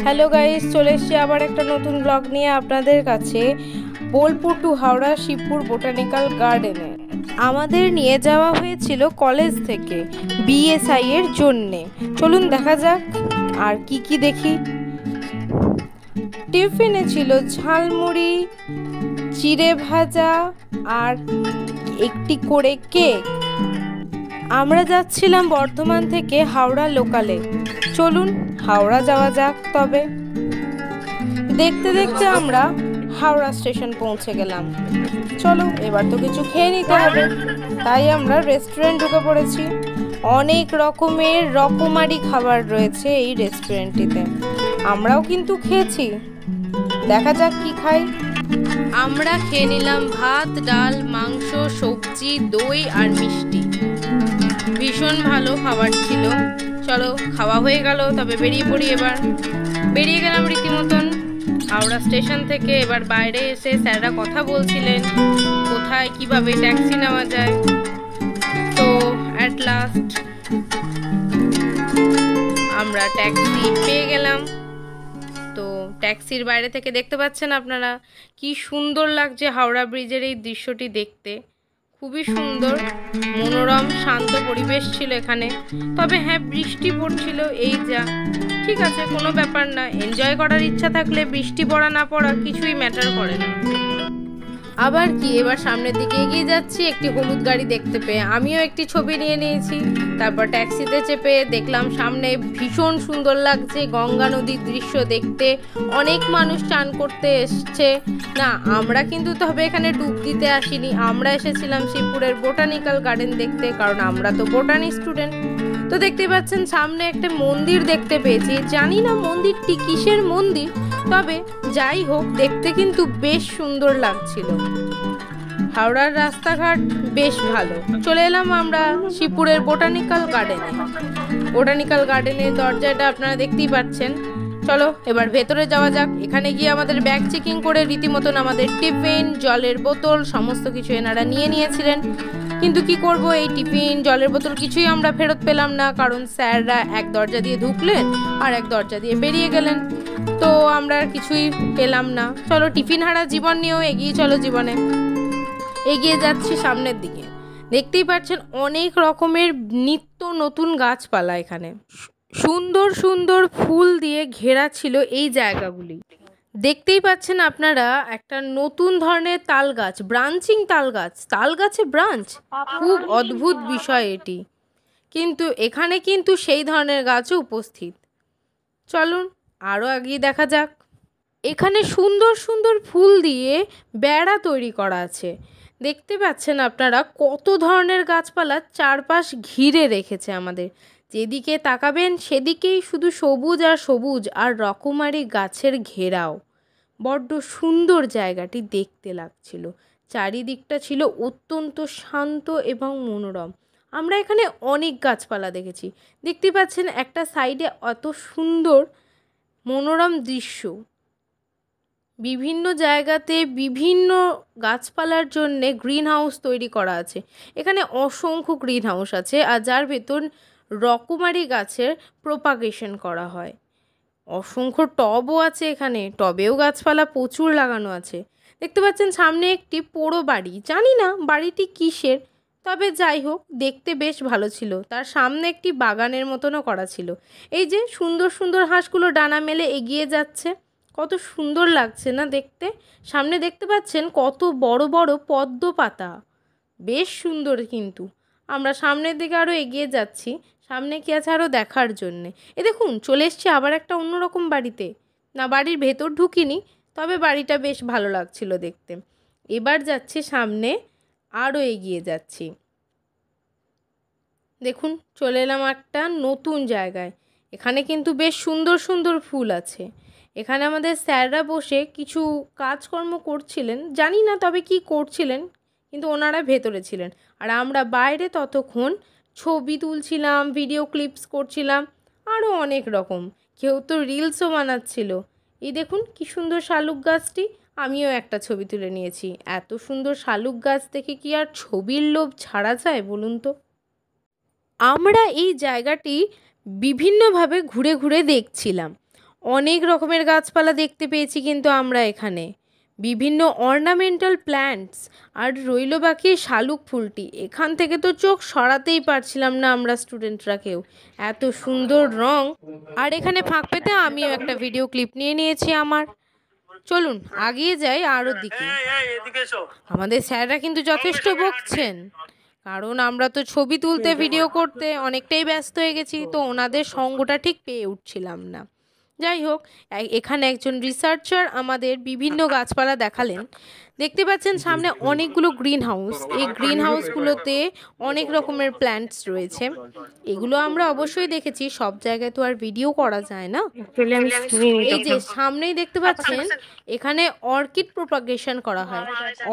Hello guys, চলে এসেছি আবার একটা নতুন ব্লগ নিয়ে আপনাদের কাছে। বোলপুর টু হাওড়া শিবপুর বোটানিক্যাল গার্ডেনে আমাদের নিয়ে যাওয়া হয়েছিল কলেজ থেকে বিএসআই এর জন্যে। চলুন দেখা যাক আর কি কি দেখি। টিফিনে ছিল ঝালমুড়ি, চিড়ে ভাজা আর একটি করে কেক। আমরা যাচ্ছিলাম বর্ধমান থেকে হাওড়া লোকালে। চলুন হাওড়া যাওয়া যাক। তবে দেখতে দেখতে আমরা হাওড়া স্টেশন পৌঁছে গেলাম। চলো এবার তো কিছু খেয়ে নিতে হবে, তাই আমরা রেস্টুরেন্ট ঢুকে পড়েছি। অনেক রকমের রকমারি খাবার রয়েছে এই রেস্টুরেন্টটিতে, আমরাও কিন্তু খেয়েছি। দেখা যাক কি খাই। আমরা খেয়ে নিলাম ভাত, ডাল, মাংস, সবজি, দই আর মিষ্টি। ভীষণ ভালো খাবার ছিল। চলো খাওয়া হয়ে গেল, তবে বেরিয়ে পড়ি। এবার বেরিয়ে গেলাম রীতিমতন হাওড়া স্টেশন থেকে। এবার বাইরে এসে স্যাররা কথা বলছিলেন কোথায় কিভাবে ট্যাক্সি নেওয়া যায়। তো অ্যাট লাস্ট আমরা ট্যাক্সি পেয়ে গেলাম। তো ট্যাক্সির বাইরে থেকে দেখতে পাচ্ছেন আপনারা কি সুন্দর লাগছে হাওড়া ব্রিজের এই দৃশ্যটি দেখতে। খুবই সুন্দর, মনোরম, শান্ত পরিবেশ ছিল এখানে। তবে হ্যাঁ, বৃষ্টি পড়ছিল, এই যা। ঠিক আছে, কোনো ব্যাপার না। এনজয় করার ইচ্ছা থাকলে বৃষ্টি পড়া না পড়া কিছুই ম্যাটার করে না। আবার কি, এবার সামনের দিকে এগিয়ে যাচ্ছি একটি হলুদ গাড়ি দেখতে পেয়ে আমিও একটি ছবি নিয়ে নিয়েছি। তারপর ট্যাক্সিতে চেপে দেখলাম সামনে ভীষণ সুন্দর লাগছে গঙ্গা নদীর দৃশ্য দেখতে। অনেক মানুষ চান করতে এসছে। না, আমরা কিন্তু তবে এখানে ডুব দিতে আসিনি, আমরা এসেছিলাম শিবপুরের বোটানিক্যাল গার্ডেন দেখতে, কারণ আমরা তো বোটানি স্টুডেন্ট। তো দেখতেই পাচ্ছেন সামনে একটা মন্দির দেখতে পেয়েছি। জানি না মন্দিরটি কিসের মন্দির, তবে যাই হোক দেখতে কিন্তু বেশ সুন্দর লাগছিল। হাওড়ার রাস্তাঘাট বেশ ভালো। চলে এলাম আমরা শিবপুরের বোটানিক্যাল গার্ডেনে। বোটানিক্যাল গার্ডেনের দরজাটা আপনারা দেখতেই পাচ্ছেন। চলো এবার ভেতরে যাওয়া যাক। এখানে গিয়ে আমাদের ব্যাগ চেকিং করে রীতিমতন আমাদের টিফিন, জলের বোতল সমস্ত কিছু এনারা নিয়ে নিয়েছিলেন। কিন্তু কি করব, এই টিফিন, জলের বোতল কিছুই আমরা ফেরত পেলাম না, কারণ স্যাররা এক দরজা দিয়ে ঢুকলেন আর এক দরজা দিয়ে বেরিয়ে গেলেন। তো আমরা আর কিছুই পেলাম না। চলো টিফিন হারা জীবন নিয়েও এগিয়ে চলো জীবনে। এগিয়ে যাচ্ছি সামনের দিকে। দেখতেই পাচ্ছেন অনেক রকমের নিত্য নতুন গাছপালা এখানে। সুন্দর সুন্দর ফুল দিয়ে ঘেরা ছিল এই জায়গাগুলি। দেখতেই পাচ্ছেন আপনারা একটা নতুন ধরনের তাল গাছ, ব্রাঞ্চিং তাল গাছ, তাল গাছে ব্রাঞ্চ। খুব অদ্ভুত বিষয় এটি, কিন্তু এখানে কিন্তু সেই ধরনের গাছও উপস্থিত। চলুন আরও এগিয়ে দেখা যাক। এখানে সুন্দর সুন্দর ফুল দিয়ে বেড়া তৈরি করা আছে। দেখতে পাচ্ছেন আপনারা কত ধরনের গাছপালা চারপাশ ঘিরে রেখেছে আমাদের। যেদিকে তাকাবেন সেদিকেই শুধু সবুজ আর সবুজ আর রকমারি গাছের ঘেরাও। বড্ড সুন্দর জায়গাটি দেখতে লাগছিল। চারিদিকটা ছিল অত্যন্ত শান্ত এবং মনোরম। আমরা এখানে অনেক গাছপালা দেখেছি। দেখতে পাচ্ছেন একটা সাইডে অত সুন্দর মনোরম দৃশ্য। বিভিন্ন জায়গাতে বিভিন্ন গাছপালার জন্যে গ্রিন হাউস তৈরি করা আছে। এখানে অসংখ্য গ্রিন হাউস আছে, আর যার ভেতর রকমারি গাছের প্রপাগেশন করা হয়। অসংখ্য টবও আছে, এখানে টবেও গাছপালা প্রচুর লাগানো আছে। দেখতে পাচ্ছেন সামনে একটি পোড়ো বাড়ি, জানি না বাড়িটি কিসের, তবে যাই হোক দেখতে বেশ ভালো ছিল। তার সামনে একটি বাগানের মতনও করা ছিল। এই যে সুন্দর সুন্দর হাঁসগুলো ডানা মেলে এগিয়ে যাচ্ছে, কত সুন্দর লাগছে না দেখতে। সামনে দেখতে পাচ্ছেন কত বড় বড় পদ্ম পাতা, বেশ সুন্দর। কিন্তু আমরা সামনের দিকে আরও এগিয়ে যাচ্ছি, সামনে কি আছে আরও দেখার জন্যে। এ দেখুন চলে এসছি আবার একটা অন্যরকম বাড়িতে। না, বাড়ির ভেতর ঢুকিনি, তবে বাড়িটা বেশ ভালো লাগছিল দেখতে। এবার যাচ্ছি সামনে, আরও এগিয়ে যাচ্ছি। দেখুন চলে এলাম একটা নতুন জায়গায়। এখানে কিন্তু বেশ সুন্দর সুন্দর ফুল আছে। এখানে আমাদের স্যাররা বসে কিছু কাজকর্ম করছিলেন, জানি না তবে কি করছিলেন, কিন্তু ওনারা ভেতরে ছিলেন আর আমরা বাইরে ততক্ষণ ছবি তুলছিলাম, ভিডিও ক্লিপস করছিলাম, আরও অনেক রকম। কেউ তো রিলসও বানাচ্ছিল। এই দেখুন কি সুন্দর শালুক গাছটি, আমিও একটা ছবি তুলে নিয়েছি। এত সুন্দর শালুক গাছ দেখে কি আর ছবির লোভ ছাড়া যায় বলুন তো। আমরা এই জায়গাটি বিভিন্নভাবে ঘুরে ঘুরে দেখছিলাম। অনেক রকমের গাছপালা দেখতে পেয়েছি কিন্তু আমরা এখানে বিভিন্ন অর্নামেন্টাল প্ল্যান্টস, আর রইল বাকি শালুক ফুলটি। এখান থেকে তো চোখ সরাতেই পারছিলাম না আমরা স্টুডেন্টরা কেউ, এত সুন্দর রং। আর এখানে ফাঁক পেতে আমিও একটা ভিডিও ক্লিপ নিয়ে নিয়েছি আমার। চলুন আগিয়ে যাই আরও দিকে। আমাদের স্যাররা কিন্তু যথেষ্ট বকছেন, কারণ আমরা তো ছবি তুলতে ভিডিও করতে অনেকটাই ব্যস্ত হয়ে গেছি, তো ওনাদের সঙ্গটা ঠিক পেয়ে উঠছিলাম না। যাই হোক, এখানে একজন রিসার্চার আমাদের বিভিন্ন গাছপালা দেখালেন। দেখতে পাচ্ছেন সামনে অনেকগুলো গ্রিন হাউস। এই গ্রিন হাউসগুলোতে অনেক রকমের প্ল্যান্টস রয়েছে। এগুলো আমরা অবশ্যই দেখেছি, সব জায়গায় তো আর ভিডিও করা যায় না। এই যে সামনেই দেখতে পাচ্ছেন এখানে অর্কিড প্রোপাগেশন করা হয়।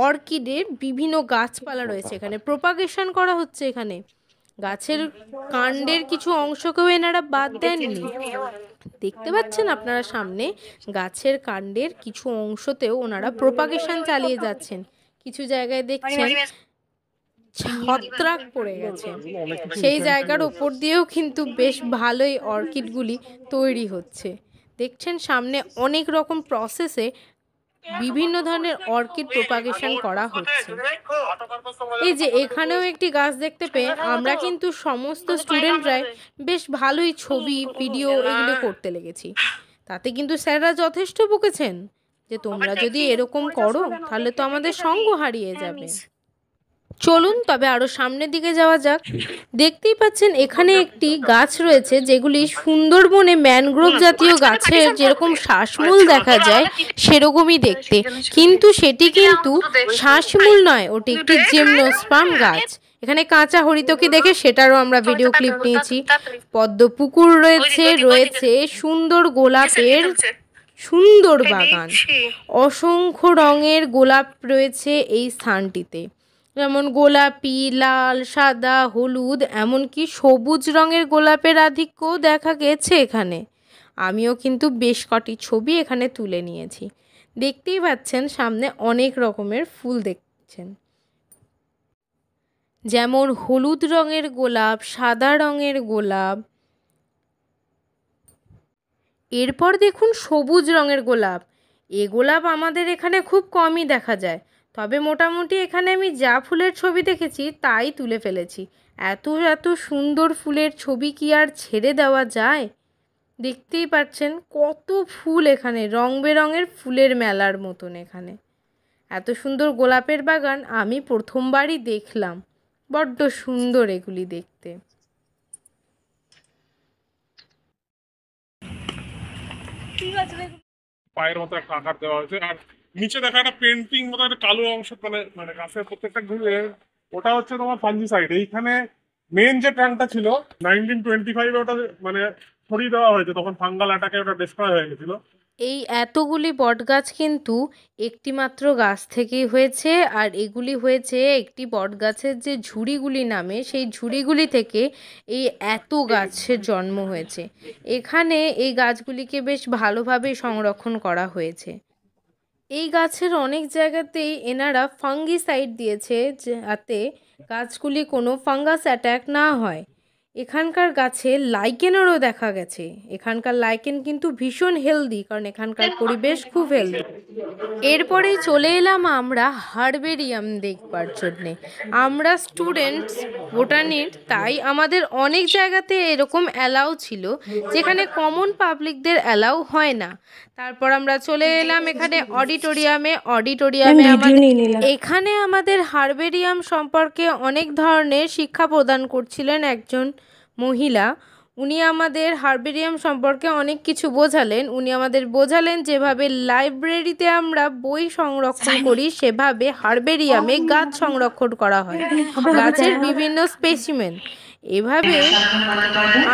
অর্কিডের বিভিন্ন গাছপালা রয়েছে, এখানে প্রোপাগেশন করা হচ্ছে। এখানে গাছের কাণ্ডের কিছু অংশকেও এনারা বাদ দেননি। দেখতে পাচ্ছেন আপনারা সামনে গাছের কাণ্ডের কিছু অংশতেও ওনারা প্রোপাগেশন চালিয়ে যাচ্ছেন। কিছু জায়গায় দেখছেন ছত্রাক পড়ে গেছে, সেই জায়গার ওপর দিয়েও কিন্তু বেশ ভালোই অর্কিডগুলি তৈরি হচ্ছে। দেখছেন সামনে অনেক রকম প্রসেসে বিভিন্ন ধরনের অর্কিড প্রোপাগেশন করা হচ্ছে। এই যে এখানেও একটি গাছ দেখতে পেয়ে আমরা কিন্তু সমস্ত স্টুডেন্টরাই বেশ ভালোই ছবি ভিডিও এগুলো করতে লেগেছি। তাতে কিন্তু স্যাররা যথেষ্ট বকেছেন যে তোমরা যদি এরকম করো তাহলে তো আমাদের সঙ্গ হারিয়ে যাবে। চলুন তবে আরও সামনের দিকে যাওয়া যাক। দেখতেই পাচ্ছেন এখানে একটি গাছ রয়েছে যেগুলি সুন্দরবনে ম্যানগ্রোভ জাতীয় গাছের যেরকম শ্বাসমূল দেখা যায় সেরকমই দেখতে, কিন্তু সেটি কিন্তু শ্বাসমূল নয়, ওটি একটি জিমনোস্পার্ম গাছ। এখানে কাঁচা হরিতকি দেখে সেটারও আমরা ভিডিও ক্লিপ নিয়েছি। পদ্ম পুকুর রয়েছে, রয়েছে সুন্দর গোলাপের সুন্দর বাগান। অসংখ্য রঙের গোলাপ রয়েছে এই স্থানটিতে, যেমন গোলাপি, লাল, সাদা, হলুদ, এমনকি সবুজ রঙের গোলাপের আধিক্যও দেখা গেছে এখানে। আমিও কিন্তু বেশ কটি ছবি এখানে তুলে নিয়েছি। দেখতেই পাচ্ছেন সামনে অনেক রকমের ফুল দেখছেন, যেমন হলুদ রঙের গোলাপ, সাদা রঙের গোলাপ, এরপর দেখুন সবুজ রঙের গোলাপ। এ গোলাপ আমাদের এখানে খুব কমই দেখা যায়, তবে মোটামুটি এখানে আমি যা ফুলের ছবি দেখেছি তাই তুলে ফেলেছি। এত এত সুন্দর ফুলের ছবি কি আর ছেড়ে দেওয়া যায়? দেখতেই পাচ্ছেন কত ফুল এখানে, রং বেরঙের ফুলের মেলার মতন। এখানে এত সুন্দর গোলাপের বাগান আমি প্রথমবারই দেখলাম। বড্ড সুন্দর এগুলি দেখতে। পায়ের মতো একটা আকার দেওয়া হয়েছে, আর নিচে দেখা একটা পেন্টিং মতো একটা কালো অংশ, মানে গাছের প্রত্যেকটা ঘুরে, ওটা হচ্ছে তোমার ফাঞ্জিসাইড। এইখানে মেন যে ট্যাঙ্কটা ছিল 1925 ওটা মানে সরিয়ে দেওয়া হয়েছে, তখন ফাঙ্গাল অ্যাটাকে ওটা ডিস্ট্রয় হয়ে গেছিল। এই এতগুলি বটগাছ কিন্তু একটি মাত্র গাছ থেকেই হয়েছে, আর এগুলি হয়েছে একটি বটগাছের যে ঝুড়িগুলি নামে সেই ঝুড়িগুলি থেকে এই এত গাছের জন্ম হয়েছে। এখানে এই গাছগুলিকে বেশ ভালোভাবে সংরক্ষণ করা হয়েছে। এই গাছের অনেক জায়গাতেই এনারা ফাঙ্গিসাইড দিয়েছে যাতে গাছগুলি কোনো ফাঙ্গাস অ্যাটাক না হয়। এখানকার গাছে লাইকেনেরও দেখা গেছে। এখানকার লাইকেন কিন্তু ভীষণ হেলদি, কারণ এখানকার পরিবেশ খুব হেলদি। এরপরেই চলে এলাম আমরা হার্বেরিয়াম দেখবার জন্যে। আমরা স্টুডেন্টস বোটানির, তাই আমাদের অনেক জায়গাতে এরকম অ্যালাউ ছিল যেখানে কমন পাবলিকদের অ্যালাউ হয় না। তারপর আমরা চলে এলাম এখানে অডিটোরিয়ামে। এখানে আমাদের হার্বেরিয়াম সম্পর্কে অনেক ধরনের শিক্ষা প্রদান করছিলেন একজন মহিলা। উনি আমাদের হার্বেরিয়াম সম্পর্কে অনেক কিছু বোঝালেন। উনি আমাদের বোঝালেন যেভাবে লাইব্রেরিতে আমরা বই সংরক্ষণ করি সেভাবে হার্বেরিয়ামে গাছ সংরক্ষণ করা হয়, গাছের বিভিন্ন স্পেসিমেন। এভাবে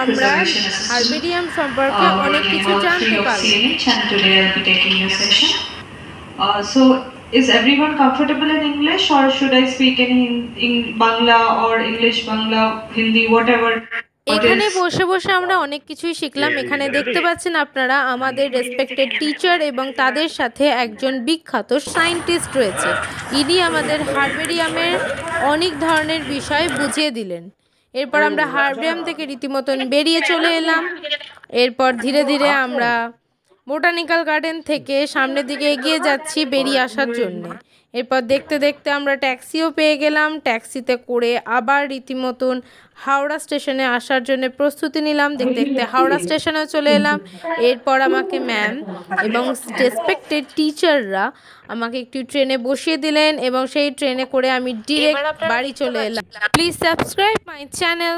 আমরা হার্বেরিয়াম সম্পর্কে অনেক কিছু জানতে পারি। So is everyone comfortable in English, or should I speak in Bangla or English, Bangla, Hindi, whatever? এখানে বসে বসে আমরা অনেক কিছুই শিখলাম। এখানে দেখতে পাচ্ছেন আপনারা আমাদের রেসপেক্টেড টিচার এবং তাদের সাথে একজন বিখ্যাত সায়েন্টিস্ট রয়েছে। ইনি আমাদের হার্বেরিয়ামের অনেক ধরনের বিষয় বুঝিয়ে দিলেন। এরপর আমরা হার্বেরিয়াম থেকে রীতিমতন বেরিয়ে চলে এলাম। এরপর ধীরে ধীরে আমরা বোটানিক্যাল গার্ডেন থেকে সামনের দিকে এগিয়ে যাচ্ছি বেরিয়ে আসার জন্য। এরপর দেখতে দেখতে আমরা ট্যাক্সিও পেয়ে গেলাম। ট্যাক্সিতে করে আবার রীতিমতন হাওড়া স্টেশনে আসার জন্য প্রস্তুতি নিলাম। দেখতে দেখতে হাওড়া স্টেশনেও চলে এলাম। এরপর আমাকে ম্যাম এবং রেসপেক্টেড টিচাররা আমাকে একটু ট্রেনে বসিয়ে দিলেন এবং সেই ট্রেনে করে আমি ডিরেক্ট বাড়ি চলে এলাম। Please subscribe my channel.